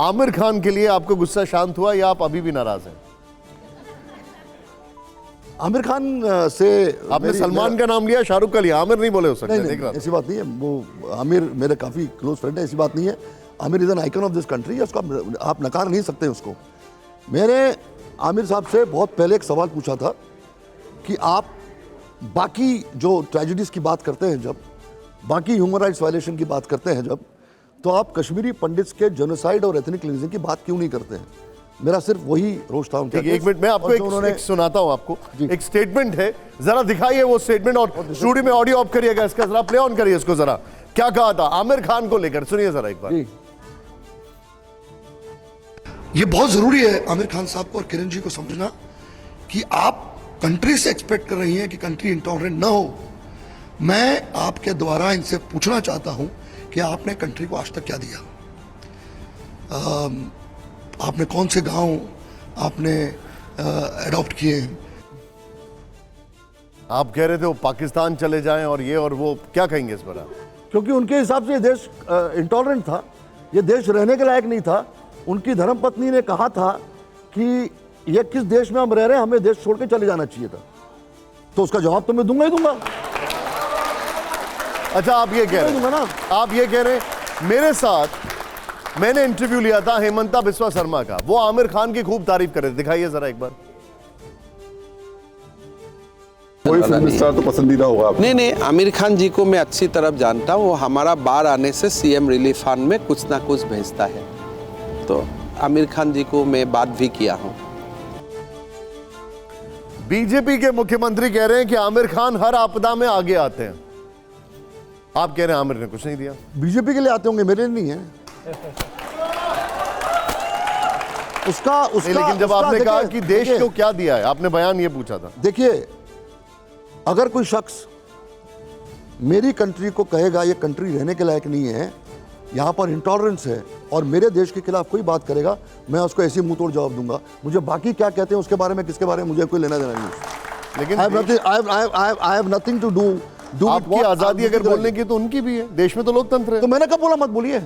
आमिर खान के लिए आपका गुस्सा शांत हुआ या आप अभी भी नाराज हैं? आमिर खान से आपने सलमान का नाम लिया, शाहरुख का लिया, आमिर नहीं बोले हो सकते। नहीं, ऐसी बात नहीं है। वो आमिर मेरे काफ़ी क्लोज फ्रेंड है, ऐसी बात नहीं है। Aamir is an icon of this country, उसको आप नकार नहीं सकते उसको। मैंने आमिर साहब से बहुत पहले एक सवाल पूछा था कि आप बाकी जो ट्रेजिडीज़ की बात करते हैं, जब बाकी ह्यूमन राइट्स वायलेशन की बात करते हैं जब, तो आप कश्मीरी पंडित्स के जेनोसाइड और एथनिक क्लींजिंग की बात क्यों नहीं करते हैं? मेरा सिर्फ वही रोष था उनका। एक मिनट मैं आपको एक सुनाता हूं। आपको एक स्टेटमेंट है, जरा दिखाइए वो स्टेटमेंट, और स्टूडियो में ऑडियो ऑफ करिएगा इसका, जरा प्ले ऑन करिए इसको। जरा क्या कहा था आमिर खान को लेकर, सुनिए जरा एक बार। ये बहुत जरूरी है आमिर खान साहब को और किरण जी को समझना कि आप कंट्री से एक्सपेक्ट कर रही हैं कि कंट्री इंटॉलरेंट ना हो। मैं आपके द्वारा इनसे पूछना चाहता हूं कि आपने कंट्री को आज तक क्या दिया? आपने कौन से गांव आपने एडॉप्ट किए हैं? आप कह रहे थे वो पाकिस्तान चले जाएं और ये और वो, क्या कहेंगे इस पर आप? क्योंकि उनके हिसाब से ये देश इंटॉलरेंट था, ये देश रहने के लायक नहीं था। उनकी धर्मपत्नी ने कहा था कि ये किस देश में हम रह रहे हैं, हमें देश छोड़ के चले जाना चाहिए था। तो उसका जवाब तो मैं दूंगा ही दूंगा। अच्छा, आप ये कह रहे हैं, आप ये कह रहे हैं, मेरे साथ मैंने इंटरव्यू लिया था हेमंता बिस्वा शर्मा का, वो आमिर खान की खूब तारीफ कर रहे थे। दिखाइए जरा एक बार। कोई फिल्म स्टार तो पसंदीदा होगा आपको? नहीं, आमिर खान जी को मैं अच्छी तरह जानता हूँ। वो हमारा बाढ़ आने से सीएम रिलीफ फंड में कुछ ना कुछ भेजता है, तो आमिर खान जी को मैं बात भी किया हूँ। बीजेपी के मुख्यमंत्री कह रहे हैं कि आमिर खान हर आपदा में आगे आते हैं। आप कह रहे हैं आमिर ने कुछ नहीं दिया। बीजेपी के लिए आते होंगे, मेरे लिए नहीं है। उसका लेकिन जब आपने कहा कि देश को क्या दिया है, आपने बयान ये पूछा था। देखिए, अगर कोई शख्स मेरी कंट्री को कहेगा ये कंट्री रहने के लायक नहीं है, यहाँ पर इंटॉलरेंस है, और मेरे देश के खिलाफ कोई बात करेगा, मैं उसको ऐसे मुंह तोड़ जवाब दूंगा। मुझे बाकी क्या कहते हैं उसके बारे में, किसके बारे में मुझे कोई लेना देना नहीं। लेकिन I have nothing to do. आपकी आजादी अगर बोलने की तो उनकी भी है, देश में तो लोकतंत्र है। तो मैंने कब बोला मत बोलिए?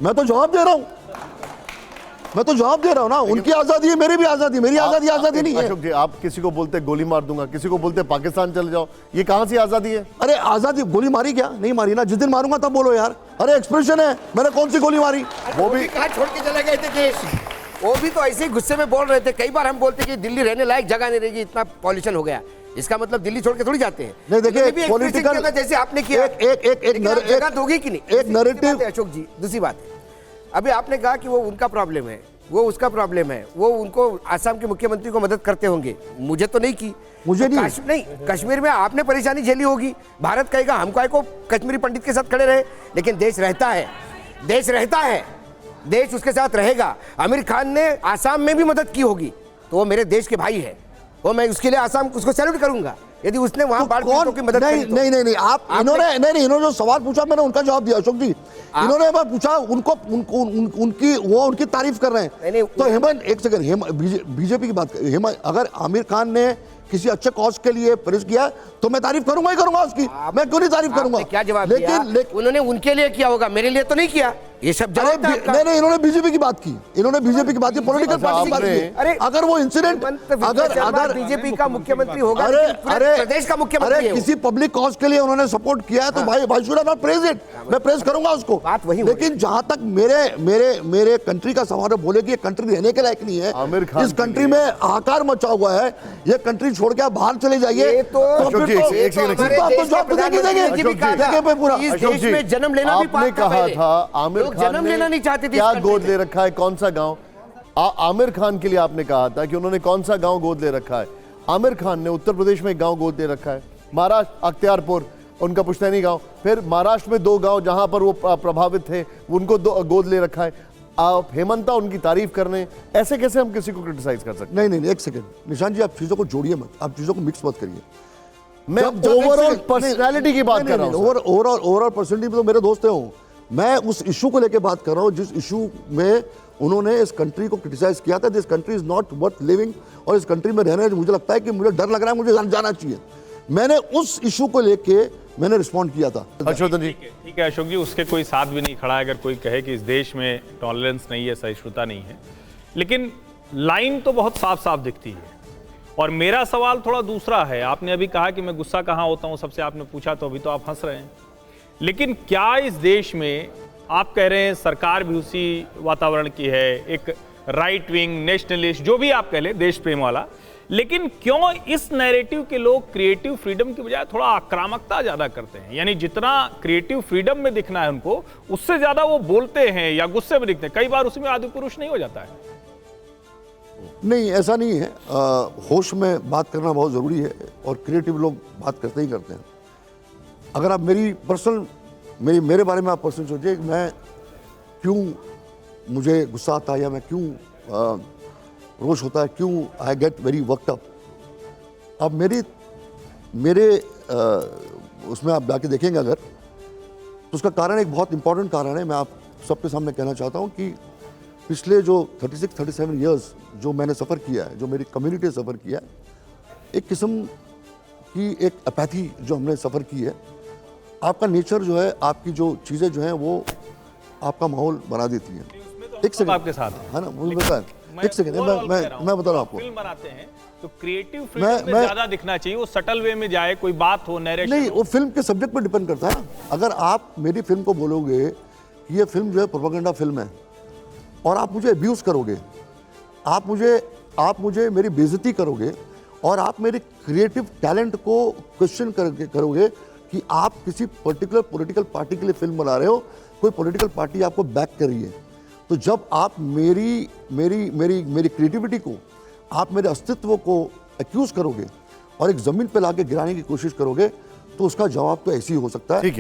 मैं तो जवाब दे रहा हूँ, मैं तो जवाब दे रहा हूँ ना। उनकी आजादी है, मेरी भी आजादी, मेरी आजादी आजादी नहीं है। अशोक जी, आप किसी को बोलते गोली मार दूंगा, किसी को बोलते पाकिस्तान चले जाओ, ये कहां से आजादी है? अरे आजादी, गोली मारी क्या? नहीं मारी ना। जिस दिन मारूंगा तब बोलो यार। अरे एक्सप्रेशन है, मैंने कौन सी गोली मारी? वो भी कहाँ छोड़ के चले गए थे देश? वो भी तो ऐसे ही गुस्से में बोल रहे थे। कई बार हम बोलते कि दिल्ली रहने लायक जगह नहीं रहेगी, इतना पॉल्यूशन हो गया। इसका मतलब दिल्ली छोड़ के थोड़ी जाते हैं। नहीं, देखिए पॉलिटिकल जैसे आपने किया, एक जगह दोगी कि नहीं, एक नैरेटिव। अशोक जी, दूसरी बात है, अभी आपने कहा कि वो उनका प्रॉब्लम है, वो उसका प्रॉब्लम है, वो उनको आसाम के मुख्यमंत्री को मदद करते होंगे, मुझे तो नहीं की। मुझे तो नहीं, कश्मीर में आपने परेशानी झेली होगी। भारत कहेगा हमको को कश्मीरी पंडित के साथ खड़े रहे, लेकिन देश रहता है, देश रहता है, देश उसके साथ रहेगा। आमिर खान ने आसाम में भी मदद की होगी, तो वो मेरे देश के भाई है, वो मैं उसके लिए आसाम उसको सैल्यूट करूंगा यदि उसने वहां बाढ़ पीड़ितों की मदद नहीं, की। नहीं, आप इन्होंने जो सवाल पूछा मैंने उनका जवाब दिया अशोक जी। इन्होंने पूछा उनकी तारीफ कर रहे हैं। तो हेमंत, एक सेकंड, बीजेपी की बात, हेमंत, अगर आमिर खान ने किसी अच्छे कॉज के लिए प्रेस किया तो मैं तारीफ करूंगा ही करूंगा उसकी। मैं क्यों नहीं तारीफ करूंगा? क्या जवाब दिया? उन्होंने उनके लिए किया होगा, मेरे लिए तो नहीं किया। ये सब नहीं, इन्होंने बीजेपी की बात की, इन्होंने बीजेपी की बात की, पॉलिटिकल पार्टी की बात की। अरे अगर वो इंसिडेंट, अगर बीजेपी का मुख्यमंत्री होगा, अरे प्रदेश का मुख्यमंत्री, किसी पब्लिक कॉज के लिए उन्होंने सपोर्ट किया है तो भाई शुड नॉट प्रेज इट, मैं प्रेज करूंगा उसको। बात वही। लेकिन जहां तक मेरे कंट्री का सवाल है, बोले कि ये कंट्री रहने के लायक नहीं है, इस कंट्री में हाहाकार मचा हुआ है, ये कंट्री छोड़ के बाहर चले जाइए, तो जन्म लेना भी आपने कहा था आमिर जन्म लेना नहीं चाहते थे। क्या गोद ले रखा है, कौन सा गांव? आमिर खान के लिए आपने कहा था कि उन्होंने कौन सा गांव गोद ले रखा है। आमिर खान ने उत्तर प्रदेश में एक गांव गोद ले रखा है, महाराष्ट्र अख्तियारपुर, उनका पुश्तैनी गांव, फिर महाराष्ट्र में 2 गांव जहां पर वो प्रभावित थे, उनको गोद ले रखा है। आप हेमंता उनकी तारीफ कर रहे हैं, ऐसे कैसे हम किसी को क्रिटिसाइज कर सकते हैं? नहीं, एक सेकंड निशान जी, आप चीजों को जोड़िए मत, आप चीजों को मिक्स मत करिए। मैं ओवरऑल पर्सनालिटी की बात कर रहा हूं। ओवरऑल पर्सनालिटी तो मेरे दोस्त हैं। मैं उस इशू को लेके बात कर रहा हूं जिस इशू में उन्होंने इस कंट्री को क्रिटिसाइज किया था। This country is not worth living, और इस कंट्री में रहने मुझे लगता है कि मुझे डर लग रहा है, मुझे जाना चाहिए। मैंने उस इशू को लेके मैंने रिस्पॉन्ड किया था। हर्षवर्धन जी, ठीक है अशोक जी, उसके कोई साथ भी नहीं खड़ा है अगर कोई कहे कि इस देश में टॉलरेंस नहीं है, सहिष्णुता नहीं है, लेकिन लाइन तो बहुत साफ साफ दिखती है। और मेरा सवाल थोड़ा दूसरा है। आपने अभी कहा कि मैं गुस्सा कहाँ होता हूँ, सबसे आपने पूछा तो अभी तो आप हंस रहे हैं, लेकिन क्या इस देश में आप कह रहे हैं सरकार भी उसी वातावरण की है, एक राइट विंग नेशनलिस्ट जो भी आप कह ले, देश प्रेम वाला, लेकिन क्यों इस नैरेटिव के लोग क्रिएटिव फ्रीडम की बजाय थोड़ा आक्रामकता ज्यादा करते हैं? यानी जितना क्रिएटिव फ्रीडम में दिखना है उनको, उससे ज्यादा वो बोलते हैं या गुस्से में दिखते हैं। कई बार उसमें आदि पुरुष नहीं हो जाता है। नहीं, ऐसा नहीं है। होश में बात करना बहुत ज़रूरी है और क्रिएटिव लोग बात करते ही करते हैं। अगर आप मेरी पर्सनल मेरे बारे में आप पर्सनल सोचिए कि मैं क्यों, मुझे गुस्सा आता है या मैं क्यों रोष होता है, क्यों I get very worked up. अब मेरे उसमें आप जाके देखेंगे अगर, तो उसका कारण एक बहुत इंपॉर्टेंट कारण है। मैं आप सबके सामने कहना चाहता हूँ कि पिछले जो 36-37 ईयर्स जो मैंने सफ़र किया है, जो मेरी कम्युनिटी सफ़र किया है, एक किस्म की एक अपैथी जो हमने सफ़र की है। आपका नेचर जो है, आपकी जो चीज़ें जो हैं वो आपका माहौल बना देती हैं। एक सेकंड आपके साथ है ना, मुझे पता है। एक सेकंड मैं बता रहा हूँ आपको। फिल्म बनाते हैं तो क्रिएटिव फ्रीडम में ज्यादा दिखना चाहिए, वो सटल वे में जाए, कोई बात हो, नैरेशन नहीं, वो फिल्म के सब्जेक्ट पर डिपेंड करता है ना। अगर आप मेरी फिल्म को बोलोगे कि ये फिल्म जो है प्रोपेगेंडा फिल्म है और आप मुझे अब्यूज़ करोगे, आप मुझे मेरी बेइज्जती करोगे और आप मेरे क्रिएटिव टैलेंट को क्वेश्चन करोगे कि आप किसी पर्टिकुलर पॉलिटिकल पार्टी के लिए फिल्म बना रहे हो, कोई पॉलिटिकल पार्टी आपको बैक कर रही है, तो जब आप मेरी क्रिएटिविटी को, आप मेरे अस्तित्व को एक्यूज करोगे और एक ज़मीन पे लाके गिराने की कोशिश करोगे, तो उसका जवाब तो ऐसे ही हो सकता है। ठीक है।